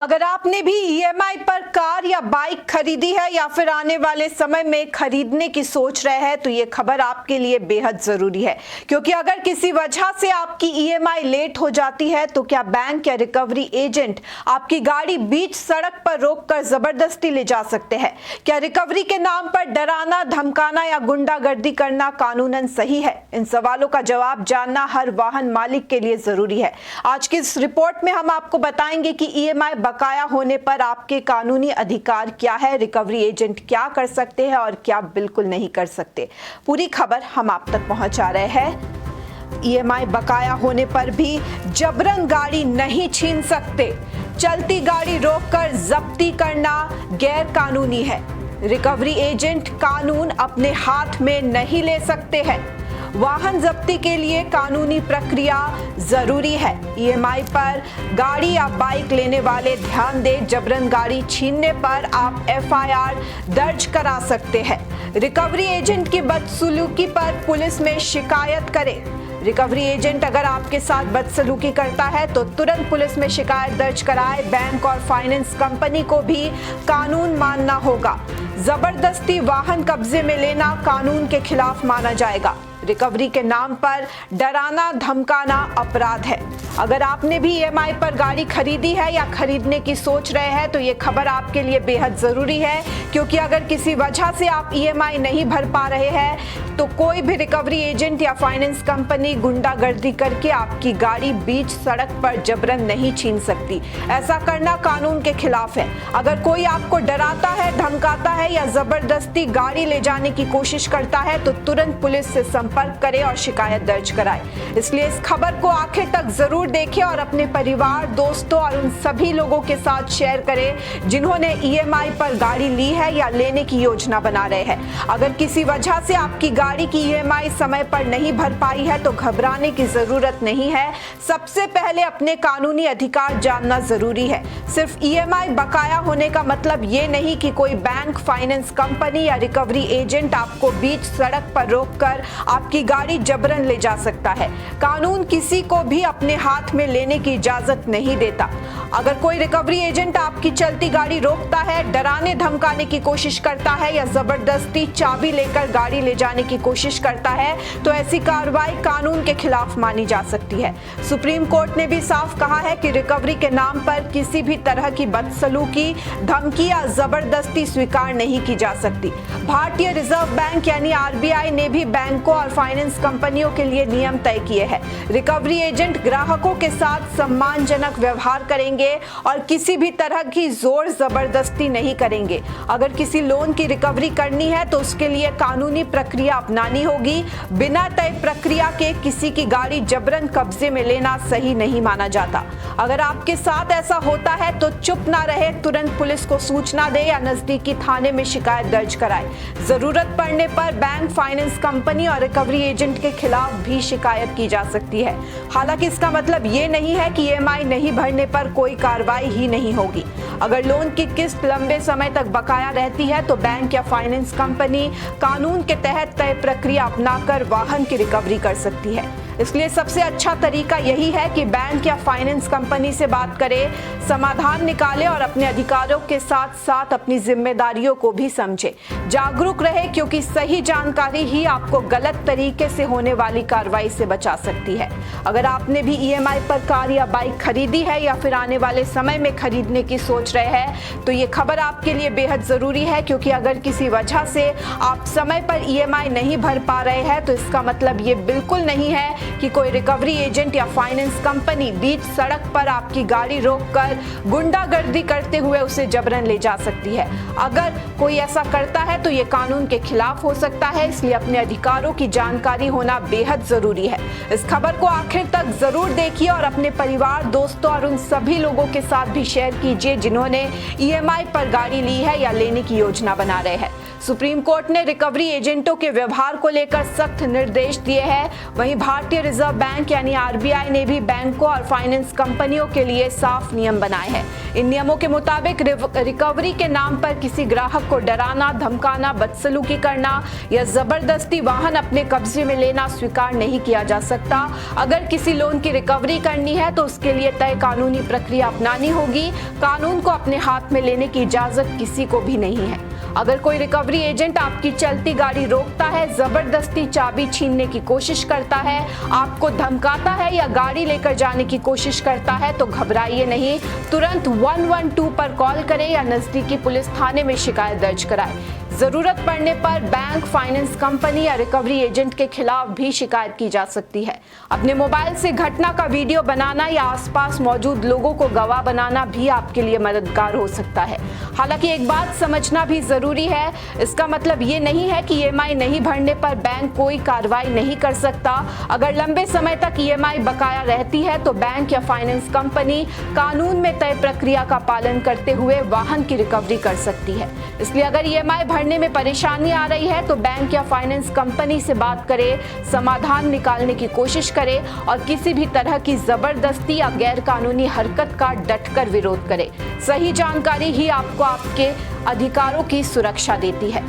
अगर आपने भी ईएमआई पर कार या बाइक खरीदी है या फिर आने वाले समय में खरीदने की सोच रहे हैं तो ये खबर आपके लिए बेहद जरूरी है, क्योंकि अगर किसी वजह से आपकी ईएमआई लेट हो जाती है तो क्या बैंक या रिकवरी एजेंट आपकी गाड़ी बीच सड़क पर रोककर जबरदस्ती ले जा सकते हैं? क्या रिकवरी के नाम पर डराना, धमकाना या गुंडागर्दी करना कानूनन सही है? इन सवालों का जवाब जानना हर वाहन मालिक के लिए जरूरी है। आज की इस रिपोर्ट में हम आपको बताएंगे कि ईएमआई बकाया होने पर आपके कानूनी अधिकार क्या है, रिकवरी एजेंट क्या कर सकते हैं और क्या बिल्कुल नहीं कर सकते। पूरी खबर हम आप तक पहुंचा रहे हैं। ईएमआई बकाया होने पर भी जबरन गाड़ी नहीं छीन सकते। चलती गाड़ी रोककर जब्ती करना गैर कानूनी है। रिकवरी एजेंट कानून अपने हाथ में नहीं ले सकते हैं। वाहन जब्ती के लिए कानूनी प्रक्रिया जरूरी है। ईएमआई पर गाड़ी या बाइक लेने वाले ध्यान दें, जबरन गाड़ी छीनने पर आप एफआईआर दर्ज करा सकते हैं। रिकवरी एजेंट की बदसलूकी पर पुलिस में शिकायत करें। रिकवरी एजेंट अगर आपके साथ बदसलूकी करता है तो तुरंत पुलिस में शिकायत दर्ज कराए। बैंक और फाइनेंस कंपनी को भी कानून मानना होगा। जबरदस्ती वाहन कब्जे में लेना कानून के खिलाफ माना जाएगा। रिकवरी के नाम पर डराना, धमकाना अपराध है। अगर आपने भी ईएमआई पर गाड़ी खरीदी है या खरीदने की सोच रहे हैं तो ये खबर आपके लिए बेहद जरूरी है, क्योंकि अगर किसी वजह से आप ईएमआई नहीं भर पा रहे हैं तो कोई भी रिकवरी एजेंट या फाइनेंस कंपनी गुंडागर्दी करके आपकी गाड़ी बीच सड़क पर जबरन नहीं छीन सकती। ऐसा करना कानून के खिलाफ है। अगर कोई आपको डराता है, धमकाता है या जबरदस्ती गाड़ी ले जाने की कोशिश करता है तो तुरंत पुलिस से संपर्क करें और शिकायत दर्ज कराएं। इसलिए इस खबर को आखिर तक जरूर देखें और अपने परिवार, दोस्तों और उन सभी लोगों के साथ शेयर करें जिन्होंने ईएमआई पर गाड़ी ली है या लेने की योजना बना रहे हैं। अगर किसी वजह से आपकी गाड़ी की ईएमआई समय पर नहीं भर पाई है तो घबराने की जरूरत नहीं है। सबसे पहले अपने कानूनी अधिकार जानना जरूरी है। सिर्फ ईएमआई बकाया होने का मतलब ये नहीं कि कोई बैंक, फाइनेंस कंपनी या रिकवरी एजेंट आपको बीच सड़क पर रोककर आपकी गाड़ी जबरन ले जा सकता है। कानून किसी को भी अपने हाथ में लेने की इजाजत नहीं देता। अगर कोई रिकवरी एजेंट आपकी चलती गाड़ी रोकता है, डराने धमकाने की कोशिश करता है या जबरदस्ती चाबी लेकर गाड़ी ले जाने की कोशिश करता है तो ऐसी कार्रवाई कानून के खिलाफ मानी जा सकती है। सुप्रीम कोर्ट ने भी साफ कहा है कि रिकवरी के नाम पर किसी भी तरह की बदसलूकी, धमकी या जबरदस्ती स्वीकार नहीं की जा सकती। भारतीय रिजर्व बैंक यानी आरबीआई ने भी बैंकों और फाइनेंस कंपनियों के लिए नियम तय किए हैं। रिकवरी एजेंट ग्राहकों के साथ सम्मानजनक व्यवहार करेंगे और किसी भी तरह की जोर जबरदस्ती नहीं करेंगे। अगर किसी लोन की रिकवरी करनी है तो उसके लिए कानूनी प्रक्रिया अपनानी होगी। बिना तय प्रक्रिया के किसी की गाड़ी जबरन कब्जे में लेना सही नहीं माना जाता। अगर आपके साथ ऐसा होता है तो चुप ना रहे, तुरंत पुलिस को सूचना दे या नजदीकी थाने में शिकायत दर्ज कराए। जरूरत पड़ने पर बैंक, फाइनेंस कंपनी और रिकवरी एजेंट के खिलाफ भी शिकायत की जा सकती है। हालांकि इसका मतलब ये नहीं है कि ईएमआई नहीं भरने पर कोई कार्रवाई ही नहीं होगी। अगर लोन की किस्त लंबे समय तक बकाया रहती है तो बैंक या फाइनेंस कंपनी कानून के तहत तय प्रक्रिया अपनाकर वाहन की रिकवरी कर सकती है। इसलिए सबसे अच्छा तरीका यही है कि बैंक या फाइनेंस कंपनी से बात करें, समाधान निकालें और अपने अधिकारों के साथ साथ अपनी जिम्मेदारियों को भी समझें। जागरूक रहे, क्योंकि सही जानकारी ही आपको गलत तरीके से होने वाली कार्रवाई से बचा सकती है। अगर आपने भी ईएमआई पर कार या बाइक खरीदी है या फिर आने वाले समय में खरीदने की सोच रहे हैं तो ये खबर आपके लिए बेहद जरूरी है, क्योंकि अगर किसी वजह से आप समय पर ईएमआई नहीं भर पा रहे हैं तो इसका मतलब ये बिल्कुल नहीं है कि कोई रिकवरी एजेंट या फाइनेंस कंपनी बीच सड़क पर आपकी गाड़ी रोककर गुंडागर्दी करते हुए उसे जबरन ले जा सकती है। अगर कोई ऐसा करता है तो ये कानून के खिलाफ हो सकता है। इसलिए अपने अधिकारों की जानकारी होना बेहद जरूरी है। इस खबर को आखिर तक जरूर देखिए और अपने परिवार, दोस्तों और उन सभी लोगों के साथ भी शेयर कीजिए जिन्होंने ईएमआई पर गाड़ी ली है या लेने की योजना बना रहे हैं। सुप्रीम कोर्ट ने रिकवरी एजेंटों के व्यवहार को लेकर सख्त निर्देश दिए हैं। वहीं भारतीय भारतीय रिजर्व बैंक यानी आरबीआई ने भी बैंकों और फाइनेंस कंपनियों के लिए साफ नियम बनाए हैं। इन नियमों के मुताबिक रिकवरी के नाम पर किसी ग्राहक को डराना, धमकाना, बदसलूकी करना या जबरदस्ती वाहन अपने कब्जे में लेना स्वीकार नहीं किया जा सकता। अगर किसी लोन की रिकवरी करनी है तो उसके लिए तय कानूनी प्रक्रिया अपनानी होगी। कानून को अपने हाथ में लेने की इजाजत किसी को भी नहीं है। अगर कोई रिकवरी एजेंट आपकी चलती गाड़ी रोकता है, जबरदस्ती चाबी छीनने की कोशिश करता है, आपको धमकाता है या गाड़ी लेकर जाने की कोशिश करता है तो घबराइए नहीं, तुरंत 112 पर कॉल करें या नजदीकी पुलिस थाने में शिकायत दर्ज कराएं। जरूरत पड़ने पर बैंक, फाइनेंस कंपनी या रिकवरी एजेंट के खिलाफ भी शिकायत की जा सकती है। अपने मोबाइल से घटना का वीडियो बनाना या आसपास मौजूद लोगों को गवाह बनाना भी आपके लिए मददगार हो सकता है। हालांकि एक बात समझना भी जरूरी है, इसका मतलब ये नहीं है कि ईएमआई नहीं भरने पर बैंक कोई कार्रवाई नहीं कर सकता। अगर लंबे समय तक ईएमआई बकाया रहती है तो बैंक या फाइनेंस कंपनी कानून में तय प्रक्रिया का पालन करते हुए वाहन की रिकवरी कर सकती है। इसलिए अगर ईएमआई भरने में परेशानी आ रही है तो बैंक या फाइनेंस कंपनी से बात करें, समाधान निकालने की कोशिश करें और किसी भी तरह की जबरदस्ती या गैर कानूनी हरकत का डटकर विरोध करें। सही जानकारी ही आपको आपके अधिकारों की सुरक्षा देती है।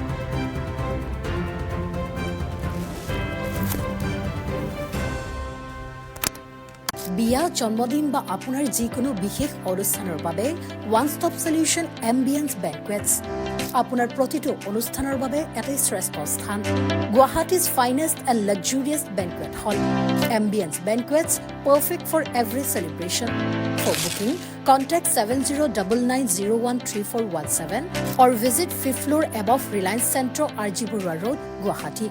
বিয়া, জন্মদিন বা আপোনাৰ যিকোনো বিশেষ অনুষ্ঠানৰ বাবে one stop solution ambience banquets আপোনাৰ প্ৰতিটো অনুষ্ঠানৰ বাবে এটাই শ্ৰেষ্ঠ স্থান। Guwahati's finest and luxurious banquet hall. Ambience banquets, perfect for every celebration. For booking, contact 7099013417 or visit 5th floor above Reliance Centro, RG Burwa Road, Guwahati.